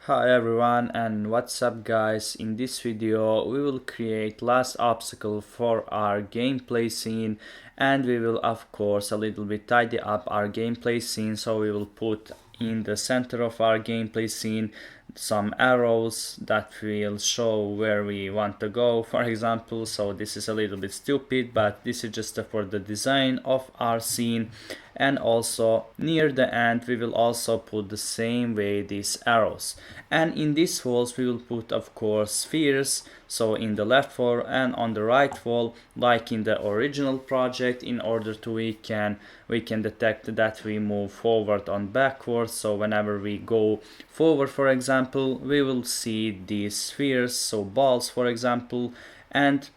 Hi everyone, and what's up guys. In this video we will create last obstacle for our gameplay scene, and we will of course a little bit tidy up our gameplay scene. So we will put in the center of our gameplay scene some arrows that will show where we want to go, for example. So this is a little bit stupid, but this is just for the design of our scene. And also near the end we will also put the same way these arrows, and in these walls we will put of course spheres, so in the left wall and on the right wall like in the original project, in order to we can detect that we move forward and backwards. So whenever we go forward, for example, we will see these spheres, so balls for example, and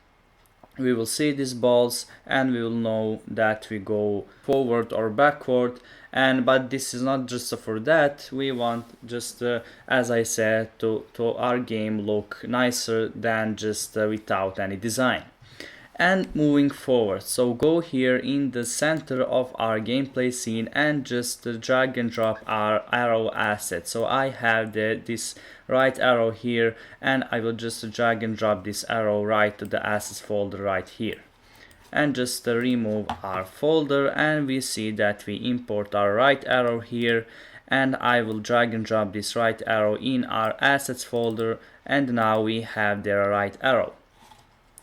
we will see these balls and we will know that we go forward or backward. But this is not just for that. We want just as I said, to our game look nicer than just without any design. And moving forward, so go here in the center of our gameplay scene and just drag and drop our arrow asset. So I have this right arrow here, and I will just drag and drop this arrow right to the assets folder right here, and just remove our folder, and we see that we import our right arrow here, and I will drag and drop this right arrow in our assets folder, and now we have the right arrow.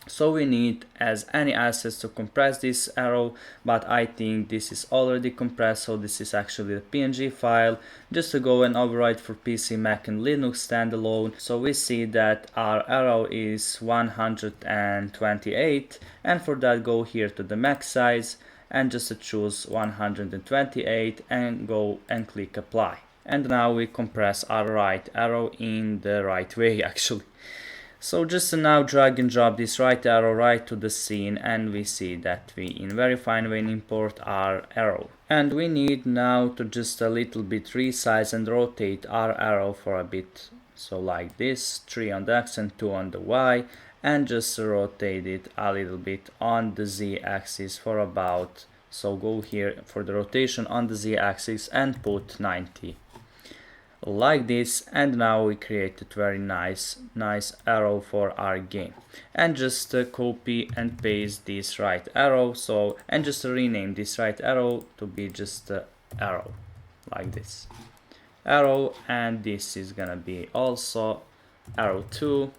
So we need as any assets to compress this arrow, but I think this is already compressed, so this is actually the PNG file. Just to go and override for PC, Mac and Linux standalone. So we see that our arrow is 128, and for that go here to the max size and just choose 128 and go and click apply. And now we compress our right arrow in the right way actually. So just now drag and drop this right arrow right to the scene, and we see that we in very fine way import our arrow. And we need now to just a little bit resize and rotate our arrow for a bit. So like this, 3 on the X and 2 on the Y, and just rotate it a little bit on the Z axis for about, so go here for the rotation on the Z axis and put 90. Like this, and now we created very nice arrow for our game. And just copy and paste this right arrow, so and just rename this right arrow to be just arrow, like this arrow, and this is gonna be also arrow 2,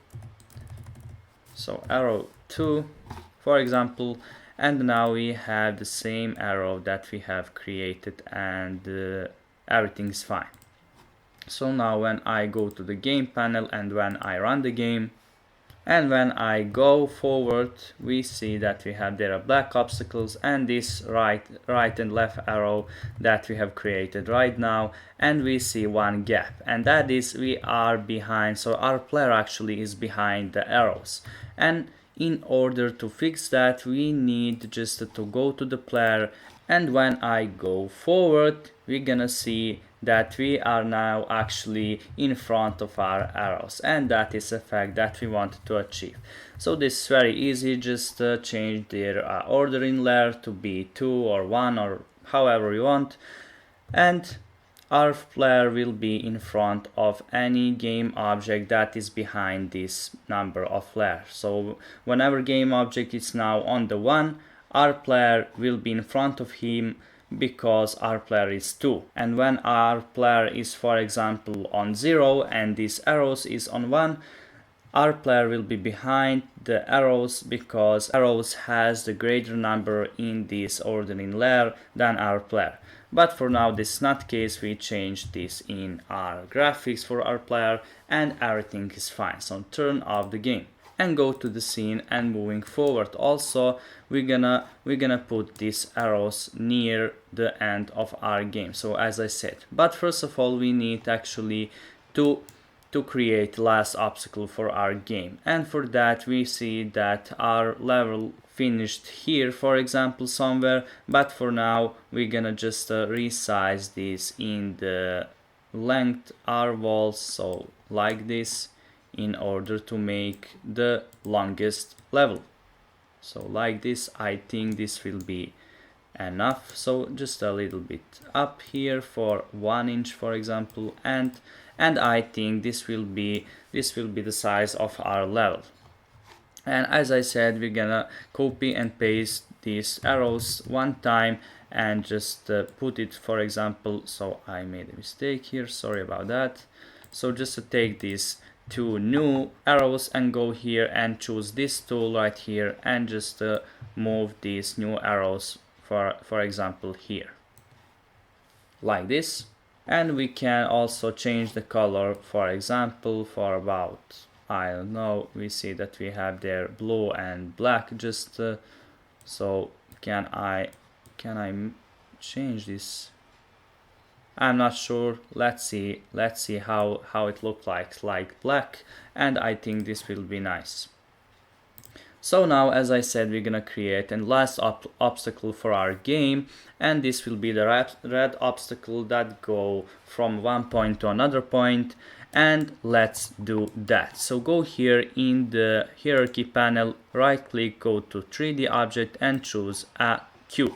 so arrow 2 for example. And now we have the same arrow that we have created, and everything is fine. So now when I go to the game panel and when I run the game, and when I go forward, we see that we have there black obstacles and this right and left arrow that we have created right now, and we see one gap, and that is we are behind, so our player actually is behind the arrows. And in order to fix that, we need just to go to the player, and when I go forward, we're gonna see that we are now actually in front of our arrows, and that is a fact that we wanted to achieve. So this is very easy, just change their order in layer to be 2 or 1 or however you want, and our player will be in front of any game object that is behind this number of layers. So whenever game object is now on the 1, our player will be in front of him because our player is 2. And when our player is for example on 0 and this arrows is on 1, our player will be behind the arrows because arrows has the greater number in this ordering layer than our player. But for now this is not the case, we change this in our graphics for our player and everything is fine. So turn off the game and go to the scene, and moving forward also we're gonna put these arrows near the end of our game, so as I said. But first of all we need actually to create last obstacle for our game, and for that we see that our level finished here for example somewhere, but for now we're gonna just resize this in the length our walls, so like this, in order to make the longest level. So like this, I think this will be enough. So just a little bit up here for 1 inch, for example, and I think this will be the size of our level. And as I said, we're gonna copy and paste these arrows one time and just put it, for example, so I made a mistake here, sorry about that. So just to take these 2 new arrows and go here and choose this tool right here and just move these new arrows for example here, like this. And we can also change the color, for example, for about, I don't know, we see that we have there blue and black, just so can I change this? I'm not sure. Let's see how it looks like black, and I think this will be nice. So now, as I said, we're gonna create a last obstacle for our game, and this will be the red obstacle that go from one point to another point, and let's do that. So go here in the hierarchy panel, right click, go to 3D object and choose a cube.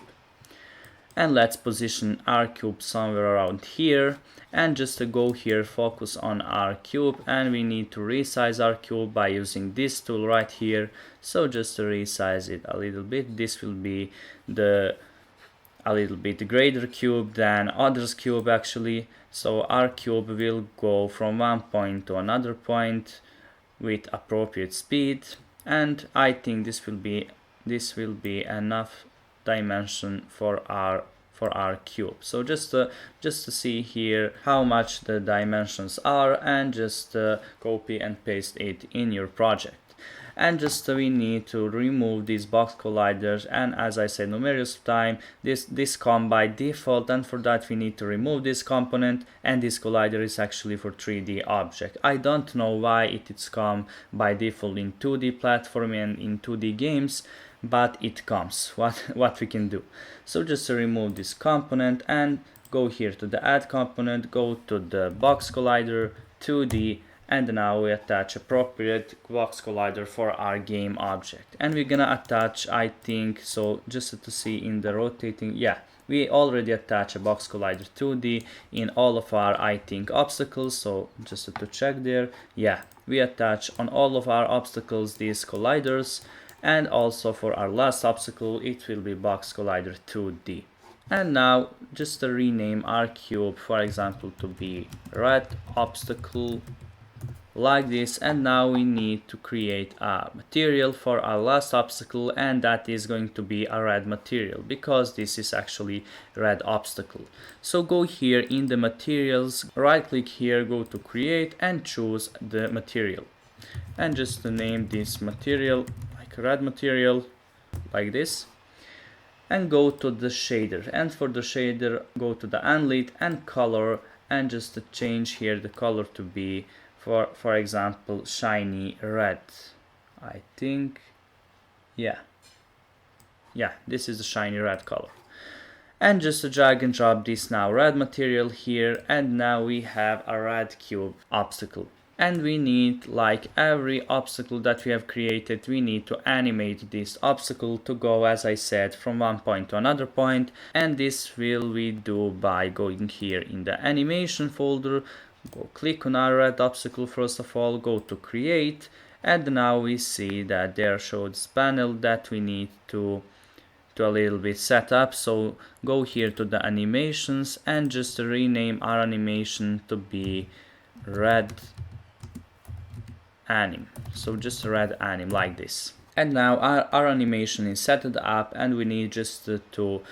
And let's position our cube somewhere around here, and just to go here, focus on our cube, and we need to resize our cube by using this tool right here. So just to resize it a little bit, this will be a little bit greater cube than others cube actually. So our cube will go from one point to another point with appropriate speed, and I think this will be enough dimension for our cube. So just to see here how much the dimensions are, and just copy and paste it in your project. And just we need to remove these box colliders, and as I said numerous times, this come by default, and for that we need to remove this component, and this collider is actually for 3D object. I don't know why it is come by default in 2D platform and in 2D games, but it comes. What we can do? So just to remove this component and go here to the add component, go to the box collider 2D, and now we attach appropriate box collider for our game object. And we're gonna attach, I think, so just to see in the rotating, yeah, we already attach a box collider 2D in all of our, I think, obstacles. So just to check there, yeah, we attach on all of our obstacles these colliders, and also for our last obstacle it will be box collider 2D. And now just to rename our cube, for example, to be red obstacle, like this. And now we need to create a material for our last obstacle, and that is going to be a red material because this is actually red obstacle. So go here in the materials, right click here, go to create and choose the material, and just to name this material like red material, like this. And go to the shader, and for the shader go to the unlit and color, and just to change here the color to be for example shiny red. I think, yeah, this is the shiny red color. And just to drag and drop this now red material here, and now we have a red cube obstacle. And we need, like every obstacle that we have created, we need to animate this obstacle to go, as I said, from one point to another point. And this will we do by going here in the animation folder, go click on our red obstacle first of all, go to create, and now we see that there shows panel that we need to a little bit set up. So go here to the animations and just rename our animation to be red anim. So just red anim, like this. And now our animation is set up, and we need just to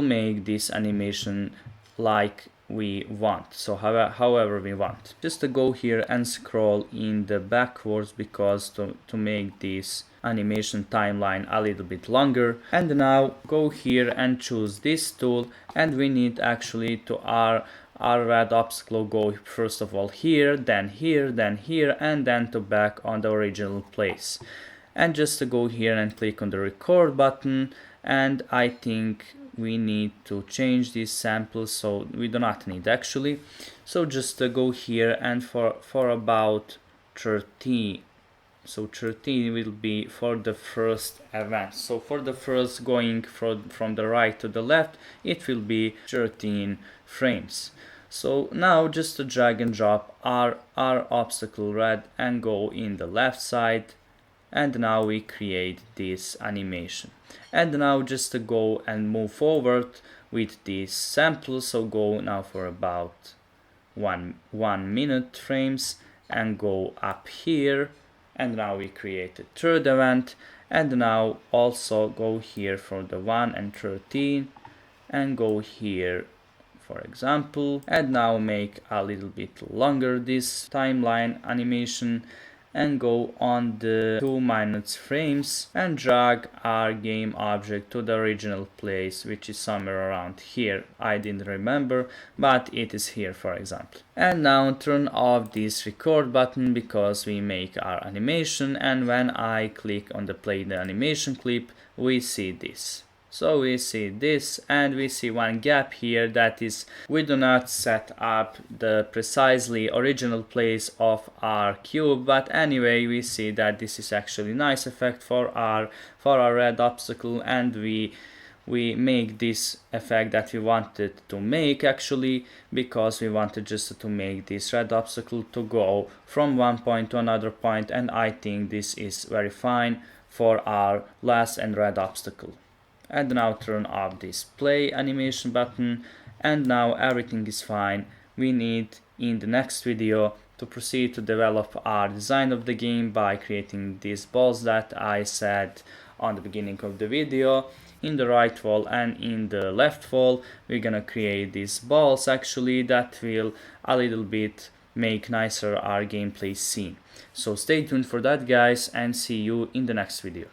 make this animation like we want, so however we want. Just to go here and scroll in the backwards, because to make this animation timeline a little bit longer. And now go here and choose this tool, and we need actually to our red obstacle go first of all here, then here, then here, and then to back on the original place. And just to go here and click on the record button, and I think we need to change these samples, so we do not need actually. So just go here and for about 30 So 13 will be for the first event. So for the first going from the right to the left, it will be 13 frames. So now just to drag and drop our obstacle red and go in the left side, and now we create this animation. And now just to go and move forward with this sample, so go now for about 1 minute frames and go up here, and now we create a third event, and now also go here for the 1 and 13 and go here for example, and now make a little bit longer this timeline animation and go on the 2 minutes frames and drag our game object to the original place, which is somewhere around here. I didn't remember, but it is here for example. And now turn off this record button because we make our animation, and when I click on the play the animation clip, we see this. So we see this, and we see one gap here, that is we do not set up the precisely original place of our cube, but anyway we see that this is actually nice effect for our red obstacle, and we make this effect that we wanted to make actually, because we wanted just to make this red obstacle to go from one point to another point, and I think this is very fine for our last and red obstacle. And now turn off this play animation button, and now everything is fine. We need in the next video to proceed to develop our design of the game by creating these balls that I said on the beginning of the video. In the right wall and in the left wall we're gonna create these balls actually that will a little bit make nicer our gameplay scene. So stay tuned for that guys, and see you in the next video.